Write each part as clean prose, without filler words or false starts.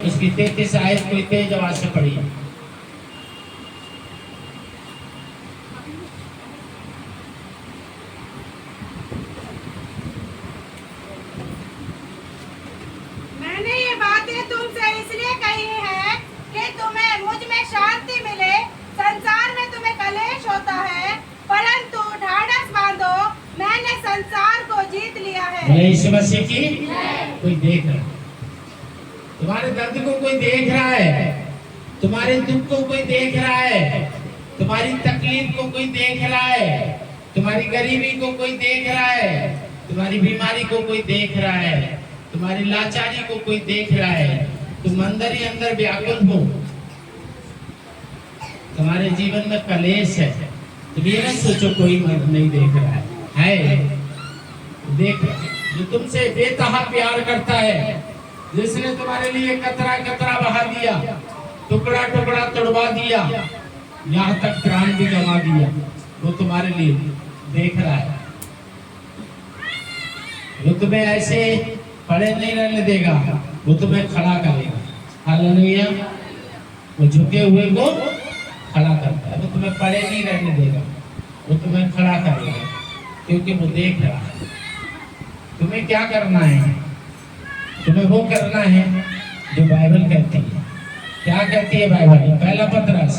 उसकी 33 आयत कोई तेज आवाज से पढ़ी। मैंने ये बातें तुमसे इसलिए कही है कि तुम्हें मुझ में शांति मिले। संसार में तुम्हें कलेश होता है, परंतु ढाढ़स बांधो, मैंने संसार को जीत लिया है। यीशु मसीह की कोई देख रहा है, तुम्हारे दर्द को कोई देख रहा है, तुम्हारे दुख को कोई देख रहा है, तुम्हारी तकलीफ को कोई देख रहा है, तुम्हारी गरीबी को कोई देख रहा है, तुम्हारी बीमारी को कोई देख रहा है, तुम्हारी लाचारी को कोई देख रहा है। तुम अंदर ही अंदर व्याकुल हो, तुम्हारे जीवन में कलेश है। तुम ये ना सोचो कोई नहीं देख रहा है देख रहा है। जो तुमसे बेतहा प्यार करता है, जिसने तुम्हारे लिए कतरा कतरा बहा दिया, टुकड़ा टुकड़ा तोड़वा दिया, यहाँ तक प्राण भी गंवा दिया, वो तुम्हारे लिए देख रहा है। वो तुम्हें ऐसे पड़े नहीं रहने देगा, वो तुम्हें खड़ा करेगा। हालेलुया। वो झुके हुए को खड़ा करता है, वो तुम्हें पड़े नहीं रहने देगा, वो तुम्हें खड़ा करेगा, क्योंकि वो देख रहा है। तुम्हें क्या करना है? तुम्हें वो करना है जो बाइबल कहती है। क्या कहती है बाइबल? पहला पतरस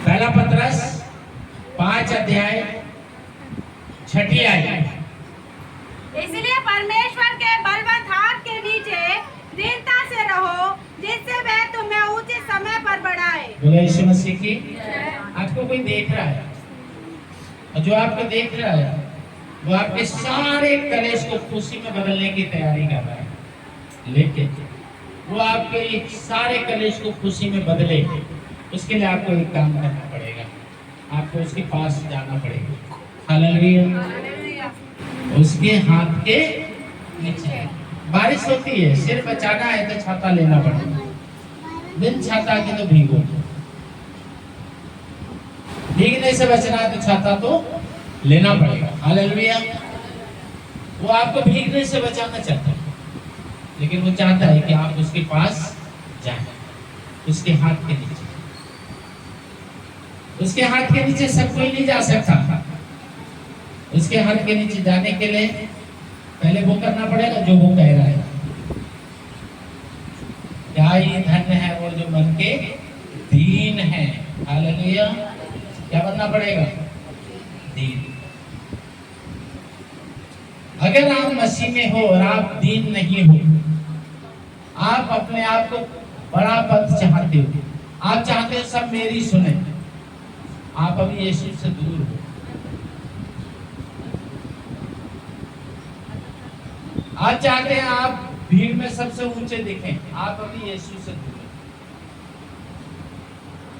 पहला पतरस 5 अध्याय 6 आयत। इसलिए परमेश्वर के बलवंत हाथ के नीचे दृढ़ता से रहो, जिससे वह तुम्हें उचित समय पर बढ़ाए। बोले यीशु मसीह की। आपको कोई देख रहा है, और जो आपको देख रहा है वो आपके सारे कलेश को खुशी में बदलने की तैयारी कर रहा है। लेकिन वो आपके सारे कलेश को खुशी में बदले, उसके लिए आपको एक काम करना पड़ेगा, आपको उसके पास जाना पड़ेगा। हालेलुया। उसके हाथ के नीचे। बारिश होती है, सिर बचाना है तो छाता लेना पड़ेगा, बिन छाता के तो भीगो। भीगने से बचना है तो छाता तो लेना पड़ेगा। हालेलुया। वो आपको भीगने से बचाना चाहता है, लेकिन वो चाहता है कि आप उसके पास जाएं, उसके हाथ के नीचे। उसके हाथ के नीचे सब कोई नहीं जा सकता। उसके हाथ के नीचे जाने के लिए पहले वो करना पड़ेगा जो वो कह रहा है। क्या ही धन्य है वो जो मन के दीन है। हालेलुया। क्या बनना पड़ेगा? दीन। अगर आप मसीह में हो और आप दीन नहीं हो, आप अपने आप को बड़ा पद चाहते हो, आप चाहते हो सब मेरी सुने, आप अभी यीशु से दूर हो। आप चाहते हैं आप भीड़ में सबसे ऊंचे दिखें, आप अभी यीशु से दूर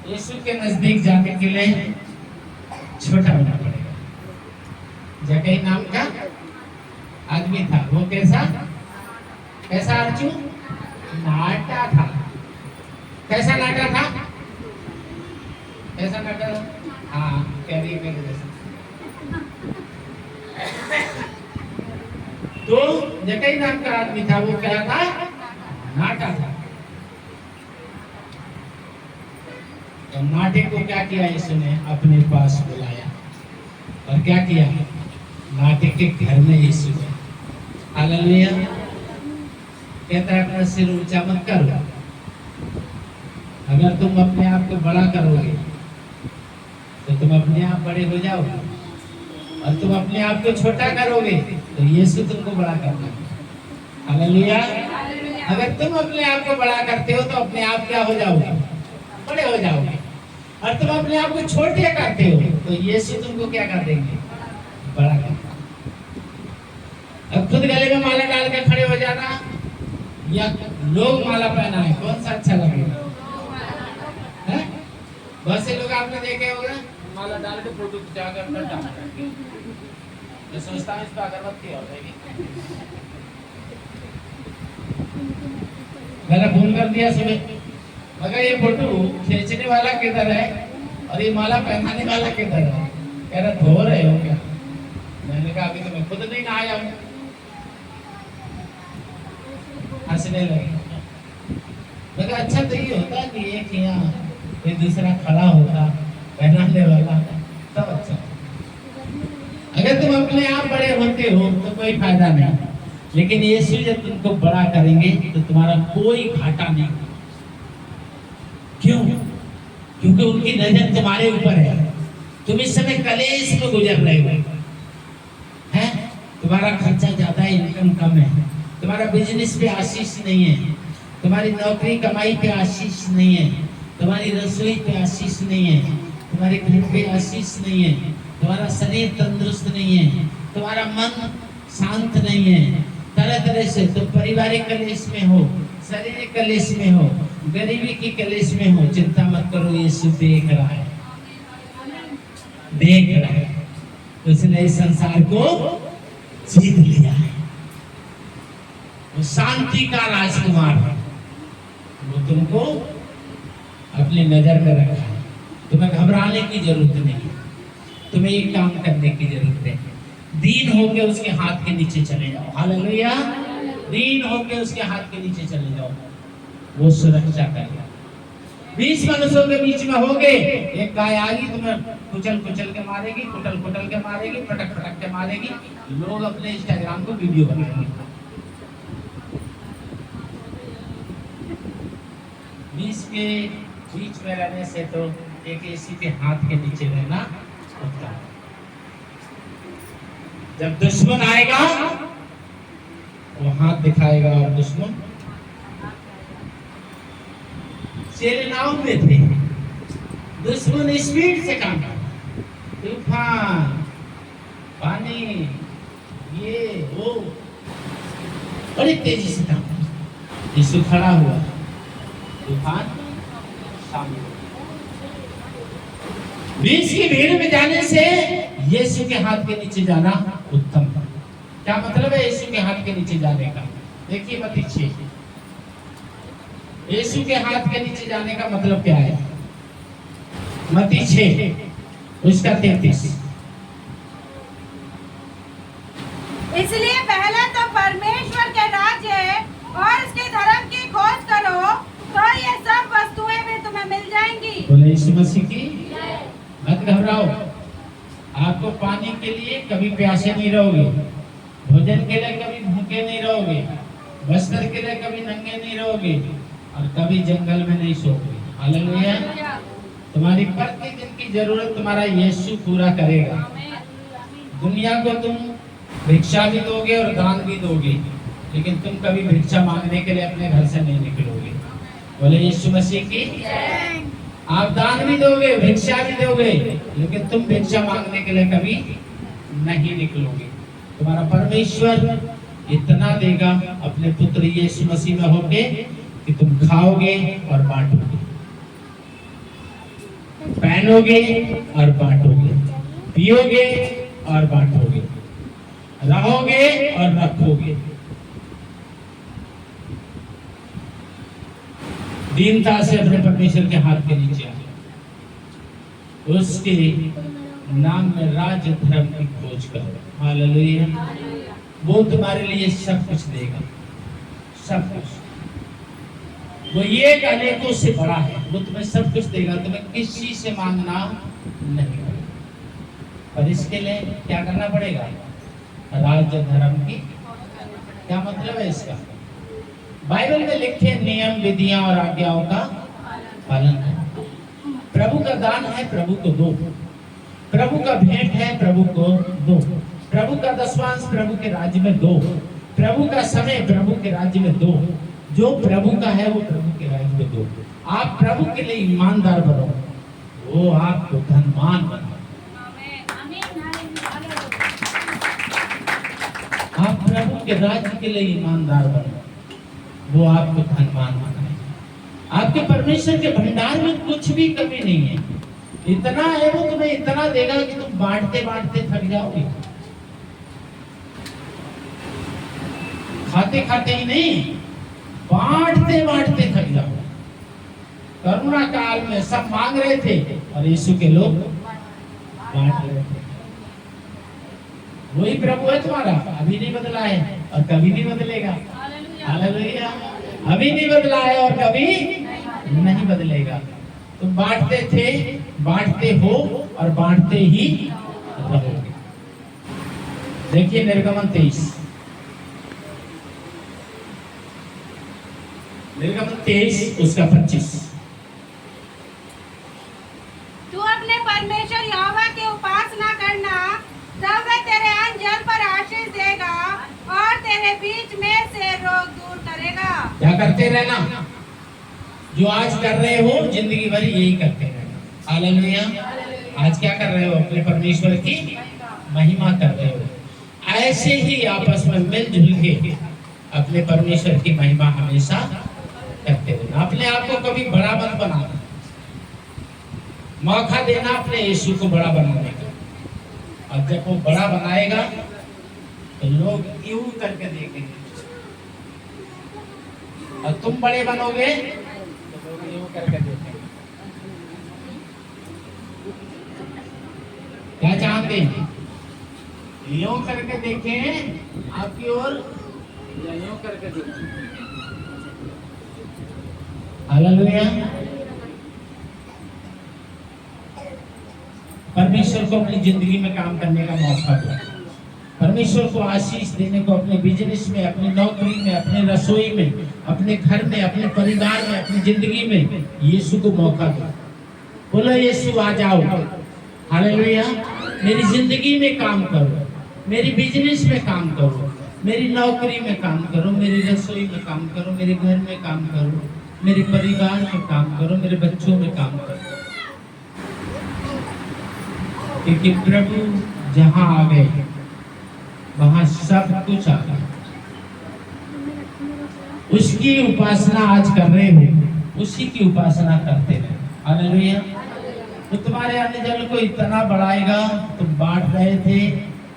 हो। यीशु के नजदीक जाने के लिए छोटा होना पड़ेगा। जक्कई नाम का आदमी था, वो कैसा अर्जु? नाटा था। कैसा नाटा था? कैसा नाटा था? हाँ, कैरी के जैसा। तो जक्कई नाम का आदमी था, वो क्या था? नाटा था। तो नाटे को क्या किया यीशु ने? अपने पास बुलाया। और क्या किया? नाटे के घर में यीशु ने। हालेलुया। कहता है अपना सिर ऊंचा मत करो। अगर तुम अपने आप को बड़ा करोगे तो तुम अपने आप बड़े हो जाओगे, और तुम अपने आप को छोटा करोगे तो यीशु तुमको बड़ा करना है। हालेलुया। अगर तुम अपने आप को बड़ा करते हो तो अपने आप क्या हो जाओगे? बड़े हो जाओगे। और तुम अपने आप को छोटे करते हो तो यीशु तुमको क्या कर देंगे? बड़ा कर। अब खुद गले में माला डाल के खड़े हो जाना या लोग माला पहना है, कौन सा अच्छा लगेगा? बहुत से लोग आपने देखे होगा माला डाल के फोटो खिंचा कर तो सोचता हूँ इस पर अगरबत्ती हो जाएगी। मैंने फोन कर दिया सुबह, मगर ये फोटो खींचने वाला किधर है और ये माला पहनाने वाला किधर है? कह रहा धो रहे हो क्या? मैंने कहा अभी तो मैं खुद नहीं नहाया हूँ। हंसने लगे। मगर अच्छा तो ये होता कि एक यहाँ कोई दूसरा खड़ा होता पहनाने वाला, तब अच्छा। अगर तुम अपने आप बड़े होते हो तो कोई फायदा नहीं, लेकिन यीशु जब तुमको बड़ा करेंगे तो तुम्हारा कोई घाटा नहीं। क्यों? क्योंकि उनकी नजर तुम्हारे ऊपर है। तुम इस समय कलेश में गुजर रहे हो, हैं? तुम्हारा खर्चा ज्यादा है, इनकम कम है, तुम्हारा बिजनेस पे आशीष नहीं है, तुम्हारी नौकरी कमाई पे आशीष नहीं है, तुम्हारी रसोई पे आशीष नहीं है, तुम्हारे घर पे आशीष नहीं है, तुम्हारा शरीर तंदुरुस्त नहीं है, तुम्हारा मन शांत नहीं है, तरह तरह से तुम पारिवारिक कलेश में हो, शारीरिक कलेश में हो, गरीबी की कलेश में हो। चिंता मत करो, यीशु देख रहा है, देख रहा है। उसने इस संसार को जीत लिया है। वो शांति का राजकुमार है। वो तुमको अपनी नजर में रखा है। तुम्हें घबराने की जरूरत नहीं है, तुम्हें एक काम करने की जरूरत है। दीन होके उसके हाथ के नीचे चले जाओ। हालेलुया। दीन होके उसके हाथ के नीचे चले जाओ, वो सुरक्षा करेगा। 20 मनुष्यों के बीच में होगे, एक गाय आएगी तुम्हें कुचल कुचल के मारेगी, कुटल कुटल के मारेगी, पटक पटक के मारेगी। लोग अपने इंस्टाग्राम को वीडियो बनाएंगे। 20 के बीच में रहने से तो एक एसी के हाथ के नीचे रहना होता है। जब दुश्मन आएगा वो हाथ दिखाएगा और दुश्मन शेर नाव में थे, दुश्मन स्पीड से काम करता, तूफान, पानी, ये वो बड़ी तेजी से काम करता। यीशु खड़ा हुआ, तूफान शामिल। 20 की भीड़ में जाने से यीशु के हाथ के नीचे जाना उत्तम है। क्या मतलब है यीशु के हाथ के नीचे जाने का? देखिए मत्ती 6। यीशु के हाथ के नीचे जाने का मतलब क्या है? मत्ती 6 उसका 33। इसलिए पहले तो परमेश्वर के राज्य और उसके धर्म की खोज करो, तो ये सब वस्तुएं भी तुम्हें मिल जाएंगी। बोले यीशु मसीह की। मत घबराओ। आपको पानी के लिए कभी प्यासे नहीं रहोगे, भोजन के लिए कभी भूखे नहीं रहोगे, वस्त्र के लिए कभी नंगे नहीं रहोगे, और कभी जंगल में नहीं सोओगे। हालेलुया। तुम्हारी प्रतिदिन की जरूरत तुम्हारा यीशु पूरा करेगा। दुनिया को तुम भिक्षा भी दोगे और दान भी दोगे, लेकिन तुम कभी भिक्षा मांगने के लिए अपने घर से नहीं निकलोगे। बोले यीशु मसीह की। आप दान भी दोगे, भिक्षा भी दोगे, लेकिन तुम भिक्षा मांगने के लिए कभी नहीं निकलोगे। तुम्हारा परमेश्वर इतना देगा अपने पुत्र यीशु मसीह में होके कि तुम खाओगे और बांटोगे, पहनोगे और बांटोगे, पियोगे और बांटोगे, रहोगे और रखोगे। दीनता से अपने परमेश्वर के हाथ के नीचे आ जाओ, उसके नाम में राज धर्म की खोज करो। हालेलुया। वो तुम्हारे लिए सब कुछ देगा, सब कुछ। वो ये अनेकों से बड़ा है, वो तुम्हें सब कुछ देगा। तुम्हें किसी से मांगना नहीं पड़ेगा, पर इसके लिए क्या करना पड़ेगा? राज्य धर्म की। क्या मतलब है इसका? बाइबल में लिखे नियम, विधियां और आज्ञाओं का पालन करो। प्रभु का दान है, प्रभु को दो। प्रभु का भेंट है, प्रभु को दो। प्रभु का दशवांश प्रभु के राज्य में दो। प्रभु का समय प्रभु के राज्य में दो। जो प्रभु का है वो प्रभु के राज्य में दो। आप प्रभु के लिए ईमानदार बनो, वो आपको धनवान बनाए। आप प्रभु के राज्य के लिए ईमानदार बनो, वो आपको धनवान बनाए। आपके परमेश्वर के भंडार में कुछ भी कमी नहीं है। इतना है, वो तुम्हें इतना देगा कि तुम बांटते बांटते थक जाओगे, खाते खाते ही नहीं, बांटते बांटते थक जाओगे। करुणा काल में सब मांग रहे थे और यीशु के लोग बांट रहे थे। वही प्रभु है तुम्हारा, अभी नहीं बदला है और कभी नहीं बदलेगा। हालेलुया। अभी नहीं बदला है और कभी नहीं बदलेगा। तुम बांटते थे, बांटते हो और बांटते ही रहोगे। देखिए निर्गमन 23, निर्गमन 23 उसका 25। तू अपने परमेश्वर यहोवा की उपासना करना, तब वह तेरे अन्न जल पर आशीष देगा और तेरे बीच में से रोग दूर करेगा। क्या करते रहना? जो आज कर रहे हो जिंदगी भर यही करते रहना। हालेलुया। आज क्या कर रहे हो? अपने परमेश्वर की महिमा कर रहे हो। ऐसे ही आपस में मिलजुल के अपने परमेश्वर की महिमा हमेशा करते रहना। अपने आप को कभी बड़ा मत बनाना, मौका देना अपने यीशु को बड़ा बनाने का। और जब वो बड़ा बनाएगा तो लोग यूं करके देखेंगे, और तुम बड़े बनोगे तो लोग यूं करके देखेंगे। क्या चाहते हैं? यूं करके देखें आपकी ओर या यूं करके देखें? हालेलुया। परमेश्वर को अपनी जिंदगी में काम करने का मौका दो। परमेश्वर को आशीष देने को अपने बिजनेस में, अपनी नौकरी में, अपने रसोई में, अपने घर में, अपने परिवार में, अपनी जिंदगी में यीशु को मौका दो। बोलो यीशु आ जाओ। हालेलुया। मेरी जिंदगी में काम करो, मेरी बिजनेस में काम करो, मेरी नौकरी में काम करो, मेरी रसोई में काम करो, मेरे घर में काम करो, मेरे परिवार में काम करो, मेरे बच्चों में काम करो। क्योंकि प्रभु जहां आ गए वहां सब कुछ आ गया। उसकी उपासना आज कर रहे हो, उसी की उपासना करते रहे। हालेलुया। तो तुम्हारे अन्न जल को इतना बढ़ाएगा। तुम बांट रहे थे,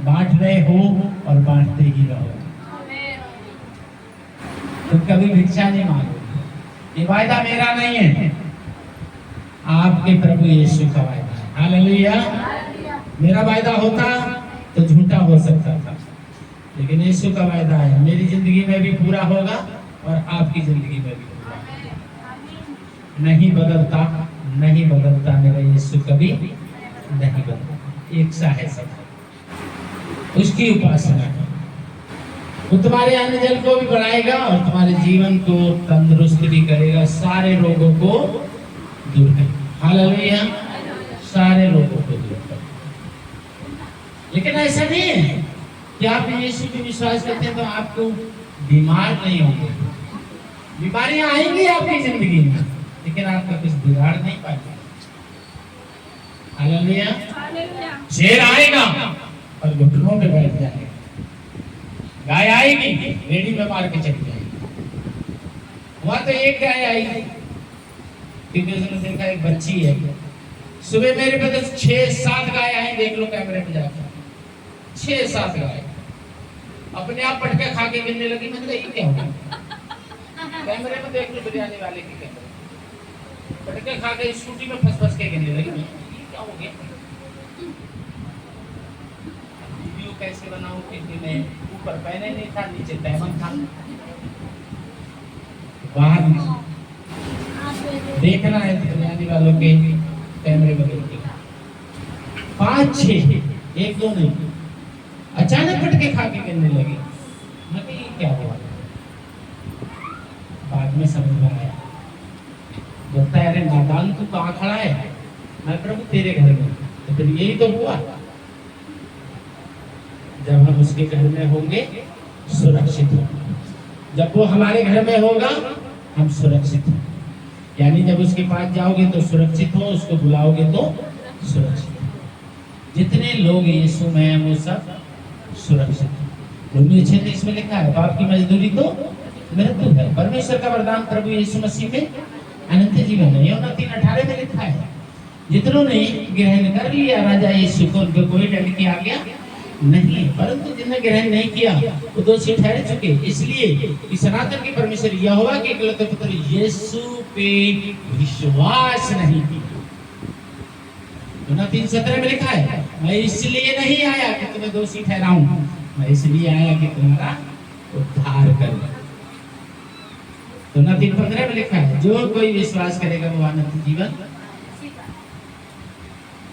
बांट रहे हो और बांटते ही रहो। तुम कभी भिक्षा नहीं मांगोगे। ये वायदा मेरा नहीं है, आपके प्रभु यीशु का वायदा है। हालेलुया। मेरा वायदा होता तो झूठा हो सकता था, लेकिन यीशु का वायदा है मेरी जिंदगी में भी पूरा होगा और आपकी जिंदगी में भी पूरा होगा। नहीं बदलता, नहीं बदलता, मेरा यीशु कभी नहीं बदलता। एक सा है सब, उसकी उपासना। वो तुम्हारे अन्न जल को भी बढ़ाएगा और तुम्हारे जीवन को तंदुरुस्त भी करेगा, सारे रोगों को दूर करेगा। हालेलुया। सारे रोगों को दूर करेगा। लेकिन ऐसा नहीं है कि आप यीशु पे विश्वास करते हैं तो आपको बीमार नहीं होंगे। बीमारियां आएंगी आपकी जिंदगी में, लेकिन आपका कुछ बिगाड़ नहीं पाएगा। हालेलुया। शेर आएगा और घुटनों पे बैठ जाएगा, गाय आएगी रेडी में मार के चली जाएगी। वहां तो एक गाय आई, क्योंकि उसने देखा एक बच्ची है। सुबह मेरे पे तो 6-7 गाय आई, देख लो कैमरे में जाकर। 6-7 गाय अपने आप पटके खा के गिरने लगी। मतलब ये क्या होगा? कैमरे में देख लो, बिरयानी वाले की कैमरे पटके खा के स्कूटी में फंस के गिरने लगी। ये क्या हो गया? वीडियो कैसे बनाऊं? क्योंकि मैं ऊपर पहने नहीं था, नीचे तहमन था। बाहर देखना है बिरयानी वालों के कैमरे में देखिए। 5-6, 1-2 नहीं, अचानक पटके खा के गिरने लगी। मैं ये क्या हुआ? बाद में समझ में आया, बोलता है अरे नादान तू कहाँ खड़ा है? मैं प्रभु तेरे घर में। तो फिर यही तो हुआ, जब हम उसके घर में होंगे सुरक्षित होंगे। जब वो हमारे घर में होगा हम सुरक्षित हैं। यानी जब उसके पास जाओगे तो सुरक्षित हो, उसको बुलाओगे तो सुरक्षित हो। जितने लोग यीशु में हैं वो सब सुरक्षित है। रोमियो 6:23 में लिखा है पाप की मजदूरी तो मृत्यु है, परमेश्वर का वरदान प्रभु यीशु मसीह में अनंत जीवन है। यूहन्ना 3:18 में लिखा है जितनों ने ग्रहण कर लिया राजा यीशु को, उनको कोई दंड की आज्ञा नहीं, परंतु जिन्होंने ग्रहण नहीं किया वो दोषी ठहर चुके। इसलिए कि सनातन के परमेश्वर यहोवा के एकलौते पुत्र यीशु पे विश्वास नहीं किया। योना 3:17 में लिखा है, मैं इसलिए नहीं आया कि तुम्हें दोषी ठहराऊं, मैं इसलिए आया कि तुम्हारा उद्धार करूं। योना 3:15 में लिखा है, जो कोई विश्वास करेगा वो अनंत जीवन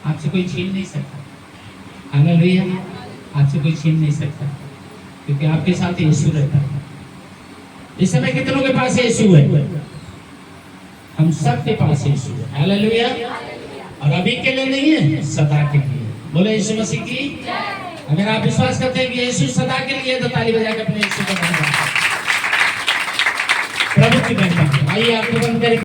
आपसे कोई छीन नहीं सकता। हालेलुया, आपसे कोई छीन नहीं सकता, क्योंकि आपके साथ यीशु रहता है। इस समय कितनों के पास यीशु है? हम सब के पास यीशु है। हालेलुया। और अभी के लिए नहीं है, सदा के लिए। बोले यीशु मसीह की। अगर आप विश्वास करते हैं कि यीशु सदा के लिए, तो ताली बजा के अपने यीशु को धन्यवाद। प्रभु की महिमा। आइए आपको बंद करें।